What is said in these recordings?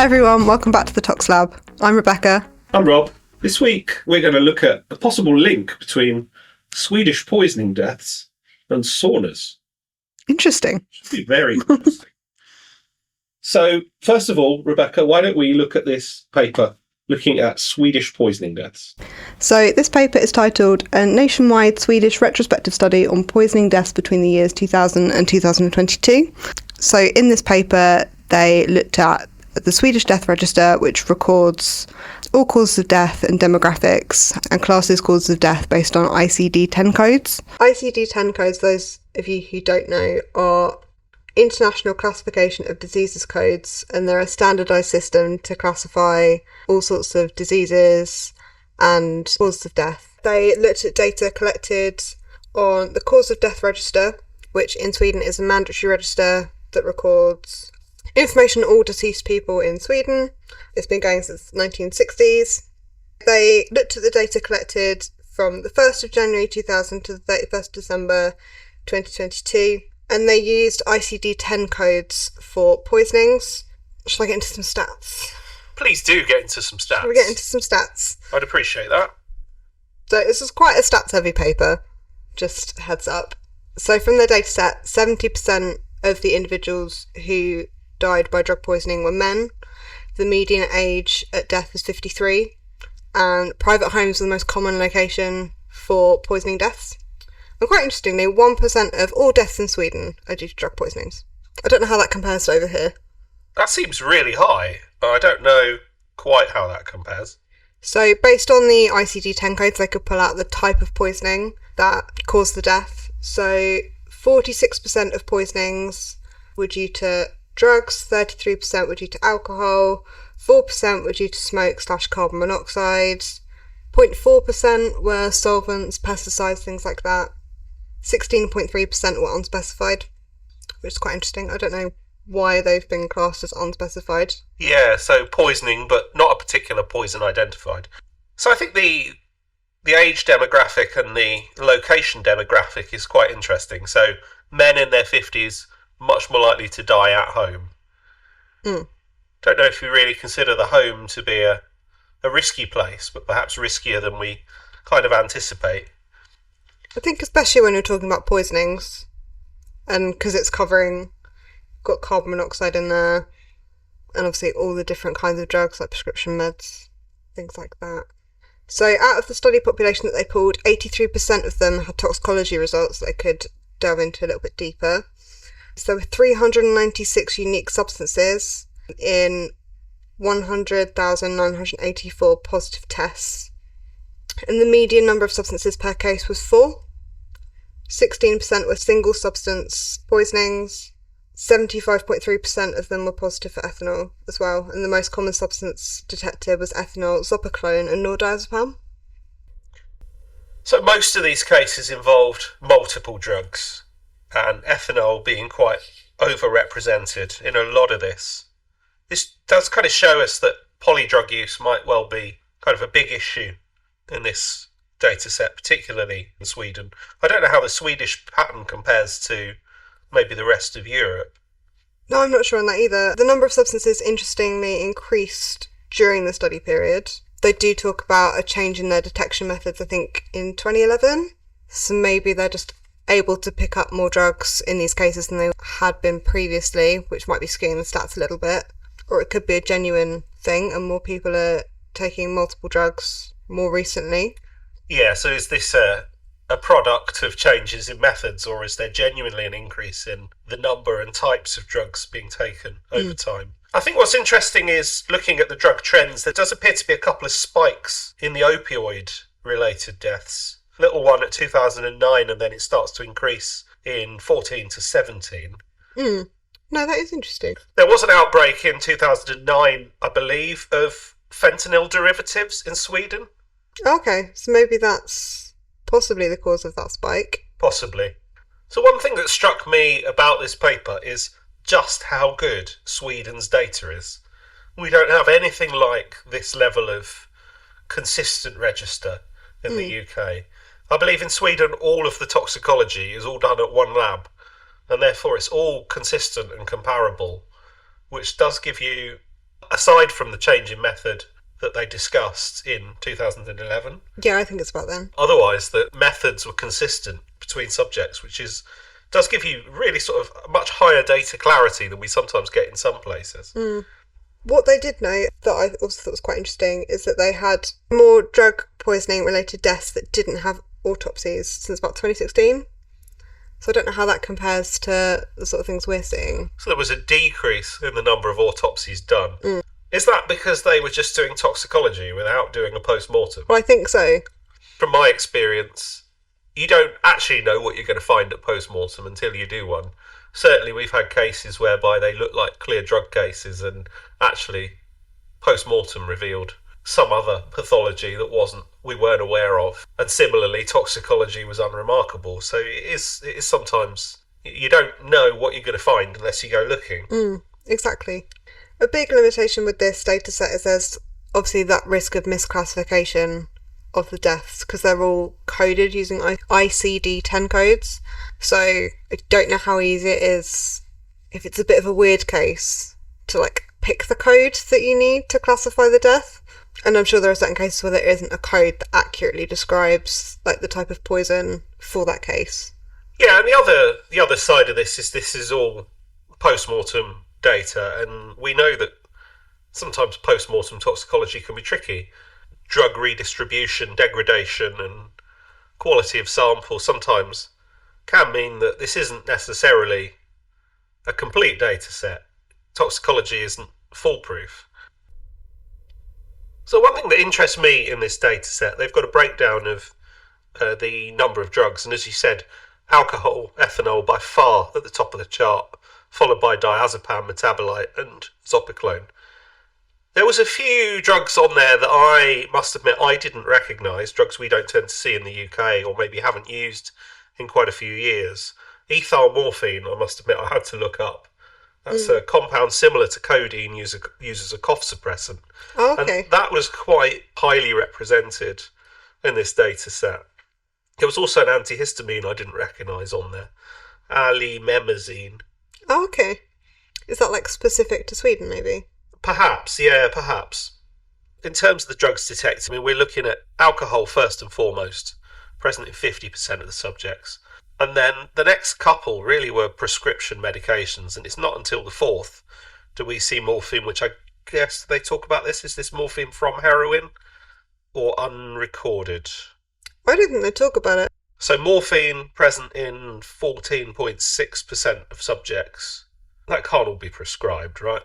Hi everyone, welcome back to the Tox Lab. I'm Rebecca. I'm Rob. This week we're going to look at a possible link between Swedish poisoning deaths and saunas. Interesting. Should be very interesting. So, first of all, Rebecca, why don't we look at this paper looking at Swedish poisoning deaths? So this paper is titled A Nationwide Swedish Retrospective Study on Poisoning Deaths Between the Years 2000 and 2022. So in this paper, they looked at the Swedish death register, which records all causes of death and demographics, and classes causes of death based on ICD-10 codes. ICD-10 codes, those of you who don't know, are International Classification of Diseases codes, and they're a standardised system to classify all sorts of diseases and causes of death. They looked at data collected on the cause of death register, which in Sweden is a mandatory register that records information on all deceased people in Sweden. It's been going since the 1960s. They looked at the data collected from the 1st of January 2000 to the 31st of December 2022, and they used ICD-10 codes for poisonings. Shall I get into some stats? Please do get into some stats. Shall we get into some stats? I'd appreciate that. So this is quite a stats-heavy paper, just heads up. So from the data set, 70% of the individuals who died by drug poisoning were men. The median age at death was 53, and private homes were the most common location for poisoning deaths. And quite interestingly, 1% of all deaths in Sweden are due to drug poisonings. I don't know how that compares to over here. That seems really high, but I don't know quite how that compares. So based on the ICD-10 codes, they could pull out the type of poisoning that caused the death. So 46% of poisonings were due to drugs, 33% were due to alcohol, 4% were due to smoke/carbon monoxide, 0.4% were solvents, pesticides, things like that. 16.3% were unspecified, which is quite interesting. I don't know why they've been classed as unspecified. Yeah, so poisoning, but not a particular poison identified. So I think the age demographic and the location demographic is quite interesting. So men in their 50s, much more likely to die at home. Don't know if we really consider the home to be a risky place, but perhaps riskier than we kind of anticipate. I think especially when you're talking about poisonings, and because it's got carbon monoxide in there, and obviously all the different kinds of drugs like prescription meds, things like that. So out of the study population that they pulled, 83% of them had toxicology results that they could delve into a little bit deeper. So there were 396 unique substances in 100,984 positive tests. And the median number of substances per case was 4. 16% were single substance poisonings. 75.3% of them were positive for ethanol as well. And the most common substance detected was ethanol, zopiclone and nordiazepam. So most of these cases involved multiple drugs, and ethanol being quite overrepresented in a lot of this. This does kind of show us that polydrug use might well be kind of a big issue in this data set, particularly in Sweden. I don't know how the Swedish pattern compares to maybe the rest of Europe. No, I'm not sure on that either. The number of substances, interestingly, increased during the study period. They do talk about a change in their detection methods, I think, in 2011. So maybe they're just able to pick up more drugs in these cases than they had been previously, which might be skewing the stats a little bit. Or it could be a genuine thing and more people are taking multiple drugs more recently. Yeah, so is this a product of changes in methods, or is there genuinely an increase in the number and types of drugs being taken over time? I think what's interesting is looking at the drug trends, there does appear to be a couple of spikes in the opioid-related deaths. Little one at 2009, and then it starts to increase in 14 to 17. No, that is interesting. There was an outbreak in 2009, I believe, of fentanyl derivatives in Sweden. Okay, so maybe that's possibly the cause of that spike. Possibly. So one thing that struck me about this paper is just how good Sweden's data is. We don't have anything like this level of consistent register in the UK. I believe in Sweden all of the toxicology is all done at one lab, and therefore it's all consistent and comparable, which does give you aside from the change in method that they discussed in 2011. Yeah, I think it's about then. Otherwise, the methods were consistent between subjects, which does give you really sort of much higher data clarity than we sometimes get in some places. What they did note that I also thought was quite interesting is that they had more drug poisoning related deaths that didn't have autopsies since about 2016. So I don't know how that compares to the sort of things we're seeing. So there was a decrease in the number of autopsies done. Is that because they were just doing toxicology without doing a post-mortem? Well, I think so. From my experience, you don't actually know what you're going to find at post-mortem until you do one. Certainly we've had cases whereby they look like clear drug cases and actually post-mortem revealed some other pathology that we weren't aware of. And similarly, toxicology was unremarkable. So it is sometimes, you don't know what you're going to find unless you go looking. Exactly. A big limitation with this data set is there's obviously that risk of misclassification of the deaths because they're all coded using ICD-10 codes. So I don't know how easy it is, if it's a bit of a weird case, to like pick the code that you need to classify the death. And I'm sure there are certain cases where there isn't a code that accurately describes like the type of poison for that case. Yeah, and the other side of this is all post-mortem data, and we know that sometimes post-mortem toxicology can be tricky. Drug redistribution, degradation, and quality of sample sometimes can mean that this isn't necessarily a complete data set. Toxicology isn't foolproof. So one thing that interests me in this data set, they've got a breakdown of the number of drugs, and as you said, alcohol, ethanol by far at the top of the chart, followed by diazepam, metabolite, and zopiclone. There was a few drugs on there that I must admit I didn't recognise, drugs we don't tend to see in the UK or maybe haven't used in quite a few years. Ethyl morphine, I must admit I had to look up. That's a compound similar to codeine used as a cough suppressant. Oh, okay. And that was quite highly represented in this data set. There was also an antihistamine I didn't recognise on there, alimemazine. Oh, okay. Is that like specific to Sweden maybe? Perhaps, yeah, perhaps. In terms of the drugs detected, I mean, we're looking at alcohol first and foremost, present in 50% of the subjects. And then the next couple really were prescription medications, and it's not until the fourth do we see morphine, which I guess they talk about this. Is this morphine from heroin or unrecorded? I don't think they talk about it. So morphine present in 14.6% of subjects. That can't all be prescribed, right?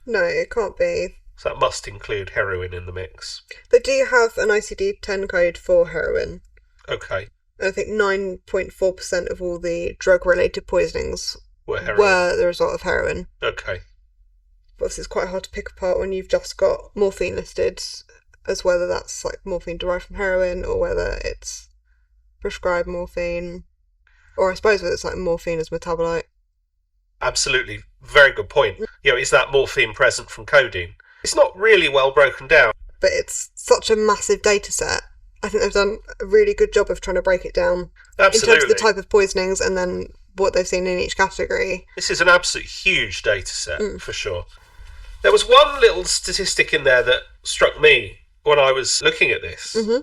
No, it can't be. So that must include heroin in the mix. They do have an ICD-10 code for heroin. Okay. And I think 9.4% of all the drug-related poisonings Were heroin. were the result of heroin. Okay. But obviously it's quite hard to pick apart when you've just got morphine listed as whether that's like morphine derived from heroin or whether it's prescribed morphine. Or I suppose whether it's like morphine as metabolite. Absolutely. Very good point. You know, is that morphine present from codeine? It's not really well broken down. But it's such a massive data set. I think they've done a really good job of trying to break it down. Absolutely. In terms of the type of poisonings and then what they've seen in each category. This is an absolute huge data set, for sure. There was one little statistic in there that struck me when I was looking at this. Mm-hmm.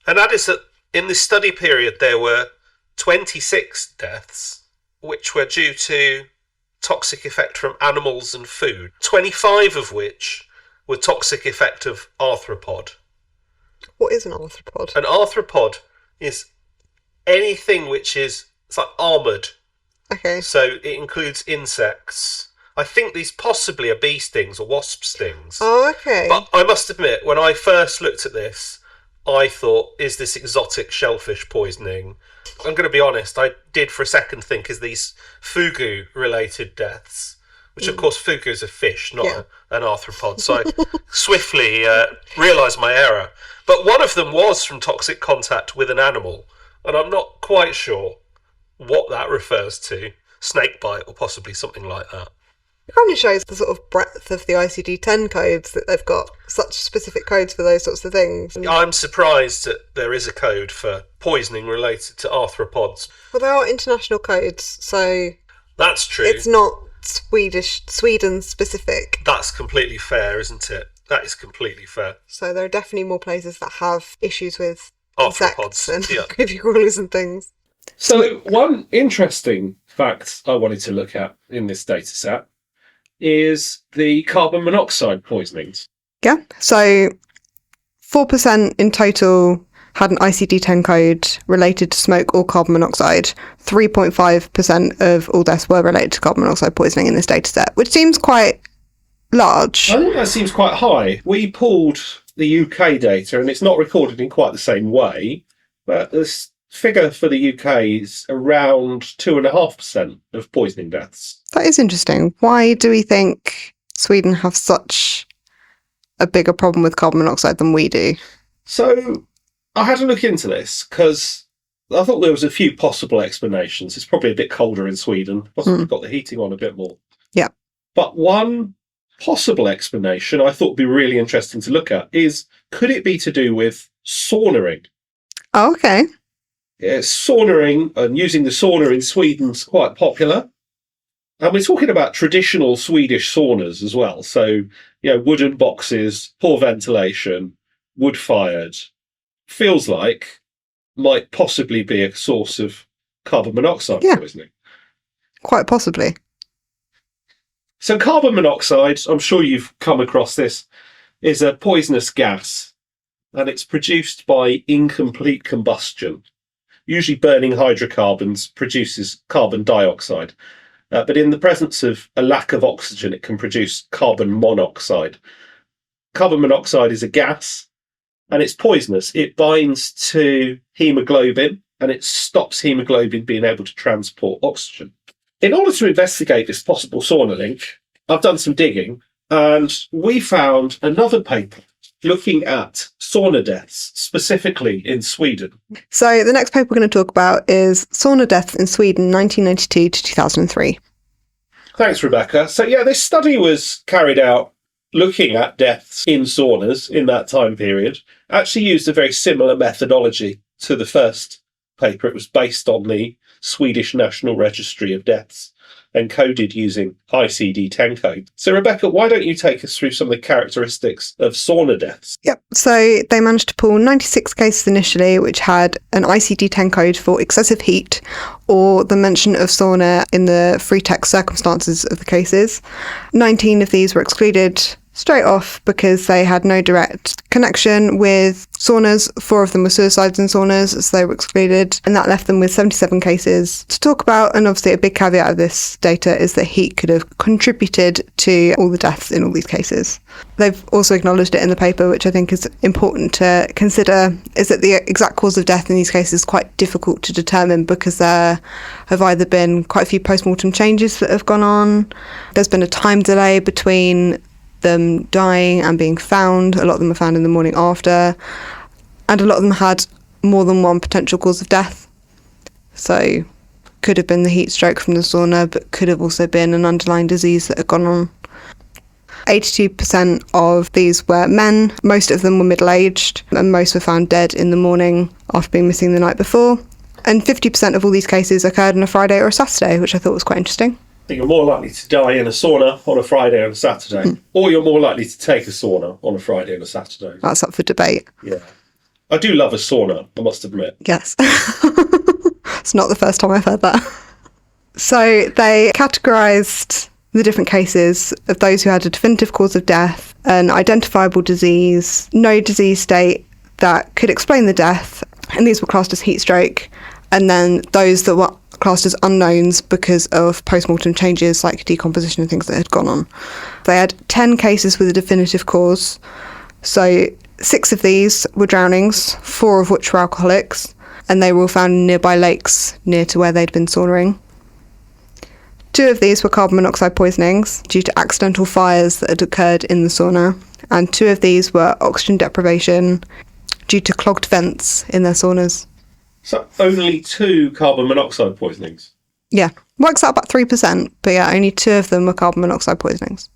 And that is that in this study period there were 26 deaths which were due to toxic effect from animals and food, 25 of which were toxic effect of arthropod. What is an arthropod? An arthropod is anything which is, it's like armoured. Okay. So it includes insects. I think these possibly are bee stings or wasp stings. Oh, okay. But I must admit, when I first looked at this, I thought, is this exotic shellfish poisoning? I'm going to be honest, I did for a second think, is these fugu-related deaths? Which, of course, fugu is a fish, not an arthropod. So I swiftly realised my error. But one of them was from toxic contact with an animal, and I'm not quite sure what that refers to. Snake bite or possibly something like that. It kind of shows the sort of breadth of the ICD-10 codes that they've got such specific codes for those sorts of things. I'm surprised that there is a code for poisoning related to arthropods. Well, there are international codes, so That's true. it's not Sweden specific. That's completely fair, isn't it? That is completely fair. So there are definitely more places that have issues with Arthropods, insects and yeah. creepy crawlers and things. So one interesting fact I wanted to look at in this data set is the carbon monoxide poisonings. Yeah, so 4% in total had an ICD-10 code related to smoke or carbon monoxide. 3.5% of all deaths were related to carbon monoxide poisoning in this data set, which seems quite large. I think that seems quite high. We pulled the UK data, and it's not recorded in quite the same way, but this figure for the UK is around 2.5% of poisoning deaths. That is interesting. Why do we think Sweden have such a bigger problem with carbon monoxide than we do? So I had to look into this because I thought there was a few possible explanations. It's probably a bit colder in Sweden. Possibly got the heating on a bit more. Yeah. But one possible explanation I thought would be really interesting to look at is, could it be to do with saunaing? Oh, okay. Yeah, saunaing and using the sauna in Sweden's quite popular. And we're talking about traditional Swedish saunas as well. So, wooden boxes, poor ventilation, wood-fired. Feels like might possibly be a source of carbon monoxide poisoning. Quite possibly. So carbon monoxide, I'm sure you've come across this, is a poisonous gas, and it's produced by incomplete combustion. Usually burning hydrocarbons produces carbon dioxide, but in the presence of a lack of oxygen, it can produce carbon monoxide. Carbon monoxide is a gas, and it's poisonous. It binds to hemoglobin, and it stops hemoglobin being able to transport oxygen. In order to investigate this possible sauna link, I've done some digging, and we found another paper looking at sauna deaths, specifically in Sweden. So the next paper we're going to talk about is Sauna Deaths in Sweden, 1992 to 2003. Thanks, Rebecca. So this study was carried out looking at deaths in saunas in that time period. Actually used a very similar methodology to the first paper. It was based on the Swedish National Registry of Deaths, encoded using ICD-10 code. So Rebecca, why don't you take us through some of the characteristics of sauna deaths? Yep, so they managed to pull 96 cases initially which had an ICD-10 code for excessive heat or the mention of sauna in the free text circumstances of the cases. 19 of these were excluded straight off because they had no direct connection with saunas. 4 of them were suicides in saunas, so they were excluded, and that left them with 77 cases to talk about. And obviously a big caveat of this data is that heat could have contributed to all the deaths in all these cases. They've also acknowledged it in the paper, which I think is important to consider, is that the exact cause of death in these cases is quite difficult to determine because there have either been quite a few post-mortem changes that have gone on, there's been a time delay between them dying and being found. A lot of them are found in the morning after, and a lot of them had more than one potential cause of death. So could have been the heat stroke from the sauna, but could have also been an underlying disease that had gone on. 82% of these were men. Most of them were middle-aged, and most were found dead in the morning after being missing the night before. And 50% of all these cases occurred on a Friday or a Saturday, which I thought was quite interesting. You're more likely to die in a sauna on a Friday or a Saturday, or you're more likely to take a sauna on a Friday and a Saturday. That's up for debate. Yeah. I do love a sauna, I must admit. Yes. It's not the first time I've heard that. So they categorised the different cases of those who had a definitive cause of death, an identifiable disease, no disease state that could explain the death, and these were classed as heat stroke, and then those that were classed as unknowns because of post-mortem changes like decomposition and things that had gone on. They had 10 cases with a definitive cause, so 6 of these were drownings, 4 of which were alcoholics, and they were all found in nearby lakes near to where they'd been saunering. 2 of these were carbon monoxide poisonings due to accidental fires that had occurred in the sauna, and 2 of these were oxygen deprivation due to clogged vents in their saunas. So only 2 carbon monoxide poisonings? Yeah, works out about 3%, but yeah, only 2 of them were carbon monoxide poisonings.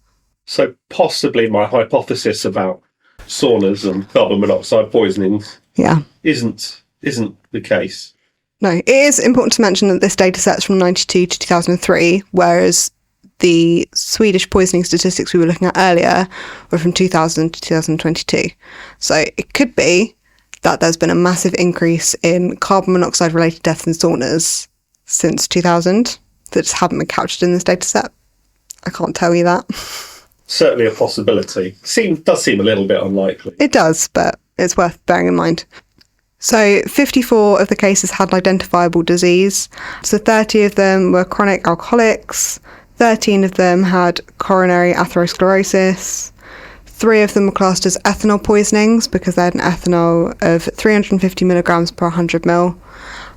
So possibly my hypothesis about saunas and carbon monoxide poisonings isn't the case. No, it is important to mention that this data set's from 92 to 2003, whereas the Swedish poisoning statistics we were looking at earlier were from 2000 to 2022. So it could be that there's been a massive increase in carbon monoxide related deaths in saunas since 2000 that just haven't been captured in this data set. I can't tell you that. Certainly a possibility. Does seem a little bit unlikely. It does, but it's worth bearing in mind. So 54 of the cases had an identifiable disease. So 30 of them were chronic alcoholics. 13 of them had coronary atherosclerosis. 3 of them were classed as ethanol poisonings because they had an ethanol of 350 milligrams per 100 ml.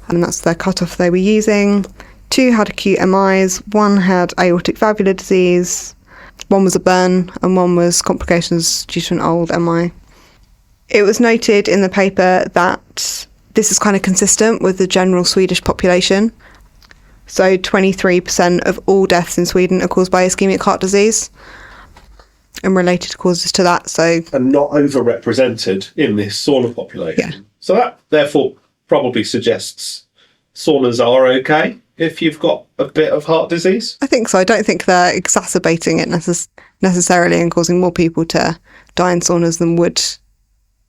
And that's the cutoff they were using. 2 had acute MIs. 1 had aortic valvular disease. 1 was a burn and 1 was complications due to an old MI. It was noted in the paper that this is kind of consistent with the general Swedish population. So 23% of all deaths in Sweden are caused by ischemic heart disease and related causes to that. And not overrepresented in this sauna population. Yeah. So that therefore probably suggests saunas are okay if you've got a bit of heart disease. I think so. I don't think they're exacerbating it necessarily and causing more people to die in saunas than would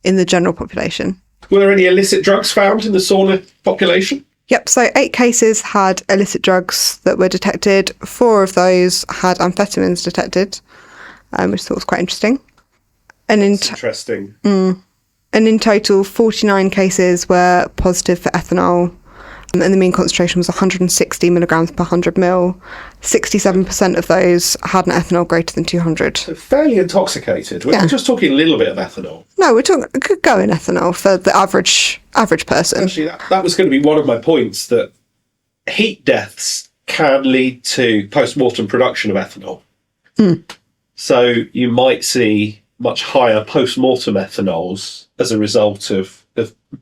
in the general population. Were there any illicit drugs found in the sauna population? Yep, so 8 cases had illicit drugs that were detected. 4 of those had amphetamines detected, which I thought was quite interesting. And Interesting. And in total, 49 cases were positive for ethanol, and the mean concentration was 160 milligrams per 100 ml. 67% of those had an ethanol greater than 200. So fairly intoxicated. We're Yeah. just talking a little bit of ethanol. No, we're talking a good go in ethanol for the average person. Actually, that was going to be one of my points, that heat deaths can lead to post-mortem production of ethanol. So you might see much higher post-mortem ethanols as a result of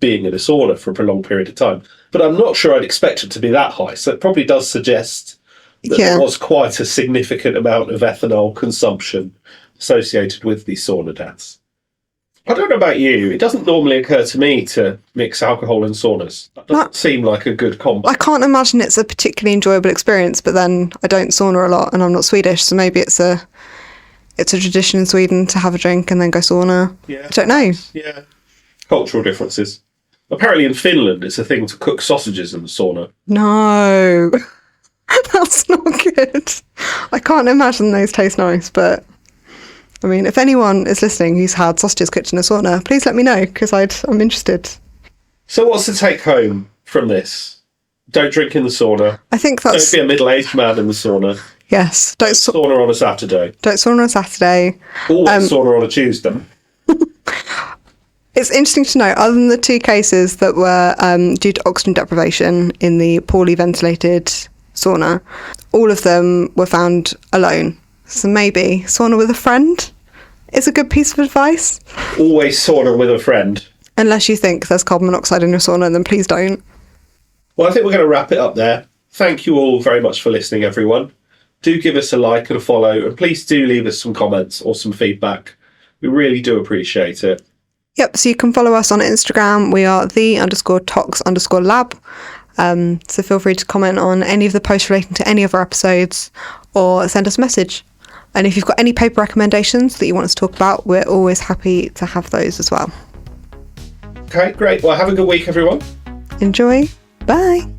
being in a sauna for a prolonged period of time. But I'm not sure I'd expect it to be that high. So it probably does suggest that there was quite a significant amount of ethanol consumption associated with these sauna deaths. I don't know about you. It doesn't normally occur to me to mix alcohol in saunas. That doesn't seem like a good combo. I can't imagine it's a particularly enjoyable experience, but then I don't sauna a lot and I'm not Swedish, so maybe it's a tradition in Sweden to have a drink and then go sauna. Yeah. I don't know. Yeah. Cultural differences. Apparently in Finland it's a thing to cook sausages in the sauna. No. That's not good. I can't imagine those taste nice, but I mean, if anyone is listening who's had sausages cooked in a sauna, please let me know, because I'm interested. So what's the take home from this? Don't drink in the sauna. I think that's... Don't be a middle-aged man in the sauna. Yes. Don't sauna on a Saturday. Don't sauna on a Saturday. Always sauna on a Tuesday. It's interesting to note, other than the 2 cases that were due to oxygen deprivation in the poorly ventilated sauna, all of them were found alone. So maybe sauna with a friend is a good piece of advice. Always sauna with a friend. Unless you think there's carbon monoxide in your sauna, then please don't. Well, I think we're going to wrap it up there. Thank you all very much for listening, everyone. Do give us a like and a follow, and please do leave us some comments or some feedback. We really do appreciate it. Yep, so you can follow us on Instagram. We are the_tox_lab. So feel free to comment on any of the posts relating to any of our episodes or send us a message. And if you've got any paper recommendations that you want us to talk about, we're always happy to have those as well. Okay, great. Well, have a good week, everyone. Enjoy. Bye.